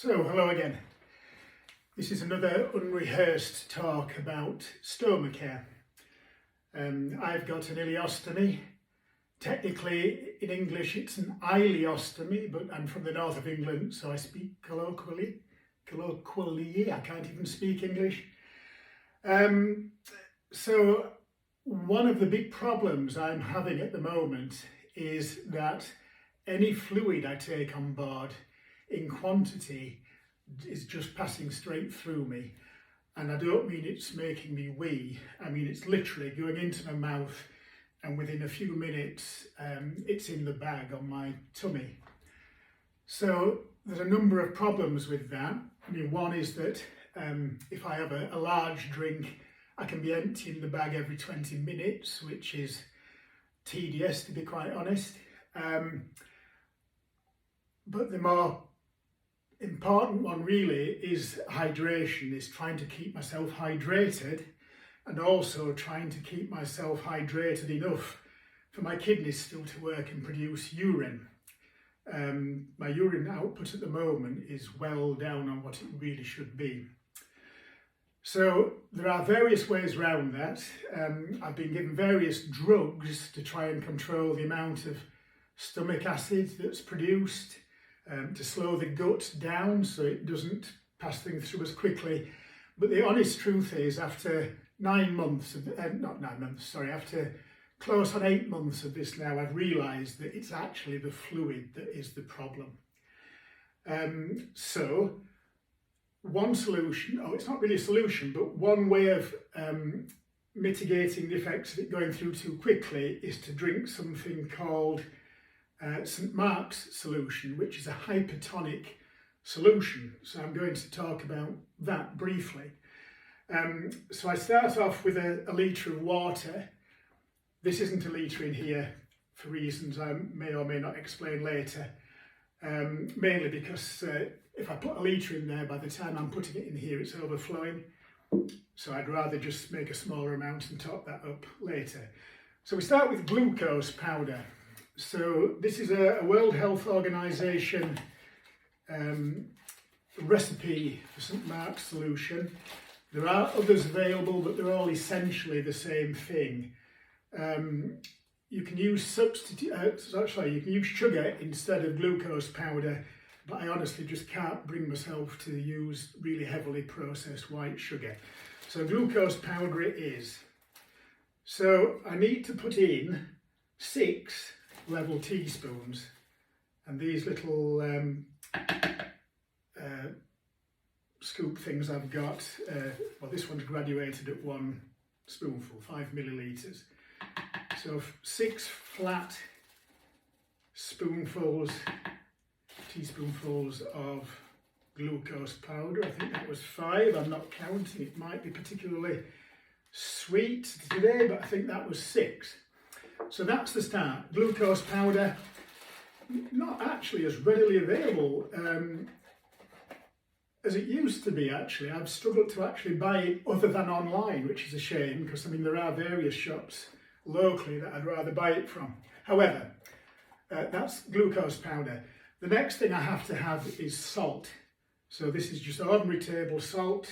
So, hello again. This is another unrehearsed talk about stoma care. I've got an ileostomy. Technically, in English, it's an ileostomy, but I'm from the north of England, so I speak colloquially. I can't even speak English. So, one of the big problems I'm having at the moment is that any fluid I take on board in quantity is just passing straight through me. And I don't mean it's making me wee, I mean it's literally going into my mouth, and within a few minutes it's in the bag on my tummy. So there's a number of problems with that. I mean, one is that if I have a large drink, I can be emptying the bag every 20 minutes, which is tedious, to be quite honest. But the more important one really is hydration, is trying to keep myself hydrated, and also trying to keep myself hydrated enough for my kidneys still to work and produce urine. My urine output at the moment is well down on what it really should be. So there are various ways around that. I've been given various drugs to try and control the amount of stomach acid that's produced, to slow the gut down so it doesn't pass things through as quickly. But the honest truth is, after 9 months of, after close on 8 months of this now, I've realised that it's actually the fluid that is the problem. So one solution, it's not really a solution, but one way of mitigating the effects of it going through too quickly is to drink something called St. Mark's solution, which is a hypertonic solution. So I'm going to talk about that briefly. So I start off with a litre of water. This isn't a litre in here for reasons I may or may not explain later, mainly because if I put a litre in there, by the time I'm putting it in here, it's overflowing. So I'd rather just make a smaller amount and top that up later. So we start with glucose powder. So this is a World Health Organization recipe for St. Mark's solution. There are others available, but they're all essentially the same thing. You can use you can use sugar instead of glucose powder, but I honestly just can't bring myself to use really heavily processed white sugar. So glucose powder it is. So I need to put in 6 level teaspoons, and these little scoop things I've got, this one's graduated at 1 spoonful, 5 millilitres. So 6 flat teaspoonfuls of glucose powder. I think that was 5, I'm not counting, it might be particularly sweet today, but I think that was 6. So that's the start. Glucose powder, not actually as readily available as it used to be actually. I've struggled to actually buy it other than online, which is a shame, because I mean there are various shops locally that I'd rather buy it from. However, that's glucose powder. The next thing I have to have is salt. So this is just ordinary table salt.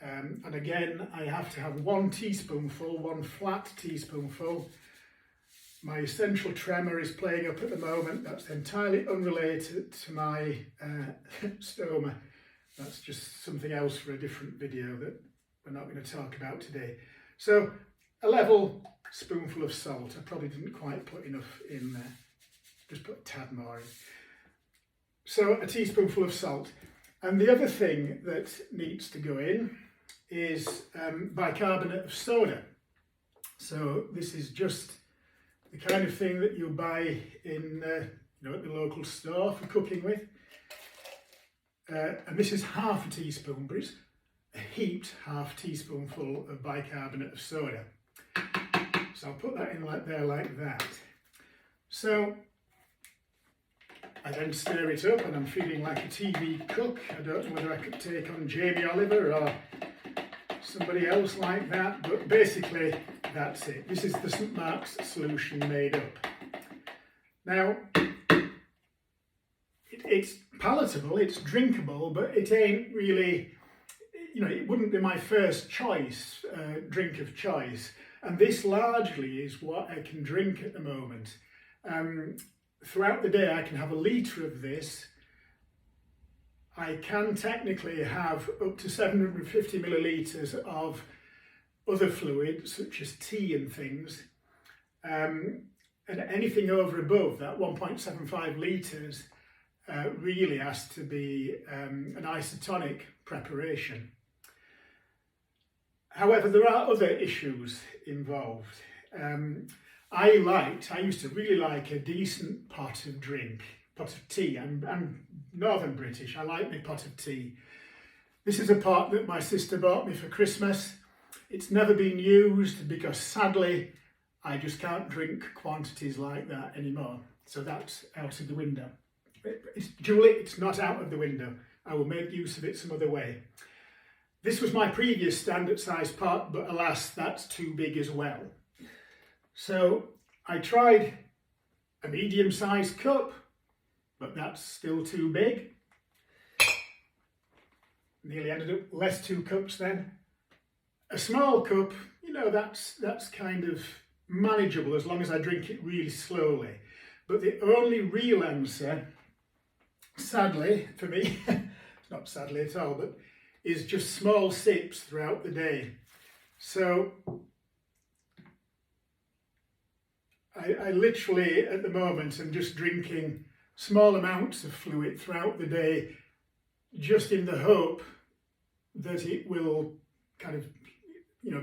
And again, I have to have 1 teaspoonful, 1 flat teaspoonful. My essential tremor is playing up at the moment. That's entirely unrelated to my stoma. That's just something else for a different video that we're not going to talk about today. So a level spoonful of salt. I probably didn't quite put enough in there. Just put a tad more in. So a teaspoonful of salt. And the other thing that needs to go in is bicarbonate of soda. So this is just the kind of thing that you buy in at the local store for cooking with. And this is half a teaspoon, but it's a heaped half teaspoonful of bicarbonate of soda. So I'll put that in like that. So I then stir it up, and I'm feeling like a TV cook. I don't know whether I could take on Jamie Oliver or somebody else like that, but basically that's it. This is the St. Mark's solution made up. Now, it it's palatable, it's drinkable, but it ain't really, it wouldn't be my first choice, drink of choice. And this largely is what I can drink at the moment. Throughout the day, I can have a litre of this. I can technically have up to 750 millilitres of other fluid, such as tea and things. And anything over above that 1.75 litres really has to be an isotonic preparation. However, there are other issues involved. I used to really like a decent pot of tea. I'm Northern British, I like my pot of tea. This is a pot that my sister bought me for Christmas. It's never been used because sadly, I just can't drink quantities like that anymore. So that's out of the window. Julie, it's not out of the window. I will make use of it some other way. This was my previous standard size pot, but alas, that's too big as well. So I tried a medium sized cup, but that's still too big. Nearly ended up less 2 cups then. A small cup, that's kind of manageable as long as I drink it really slowly. But the only real answer, sadly for me, it's not sadly at all, but is just small sips throughout the day. So I literally at the moment am just drinking small amounts of fluid throughout the day, just in the hope that it will kind of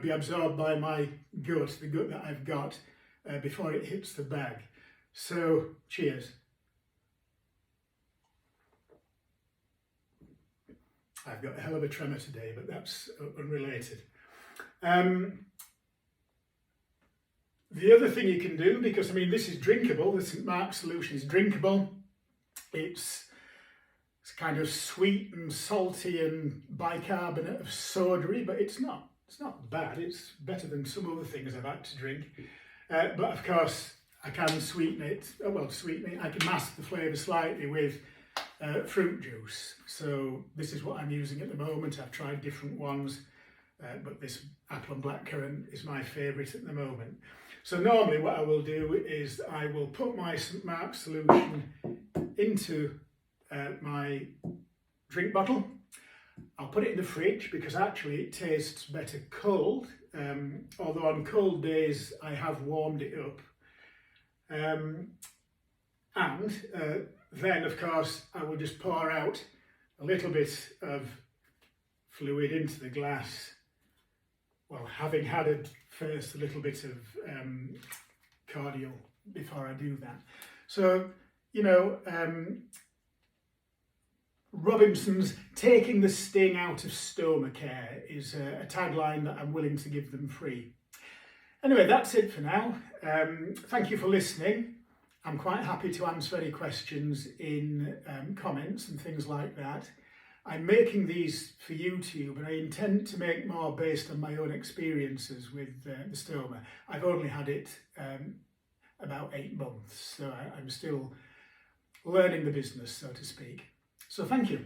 be absorbed by my gut, the gut that I've got, before it hits the bag. So cheers. I've got a hell of a tremor today, but that's unrelated. The other thing you can do, because this is drinkable, the St. Mark's solution is drinkable. It's kind of sweet and salty and bicarbonate of soda-y, but it's not bad. It's better than some other things I've had to drink. But of course, I can sweeten it. I can mask the flavour slightly with fruit juice. So this is what I'm using at the moment. I've tried different ones, but this apple and blackcurrant is my favourite at the moment. So normally what I will do is I will put my St. Mark's solution into my drink bottle. I'll put it in the fridge because actually it tastes better cold, although on cold days I have warmed it up. And then of course I will just pour out a little bit of fluid into the glass, well, having had at first a little bit of cordial before I do that. So, Robinson's taking the sting out of stoma care is a tagline that I'm willing to give them free. Anyway, that's it for now. Thank you for listening. I'm quite happy to answer any questions in comments and things like that. I'm making these for YouTube and I intend to make more based on my own experiences with the stoma. I've only had it about 8 months, so I'm still learning the business, so to speak. So thank you.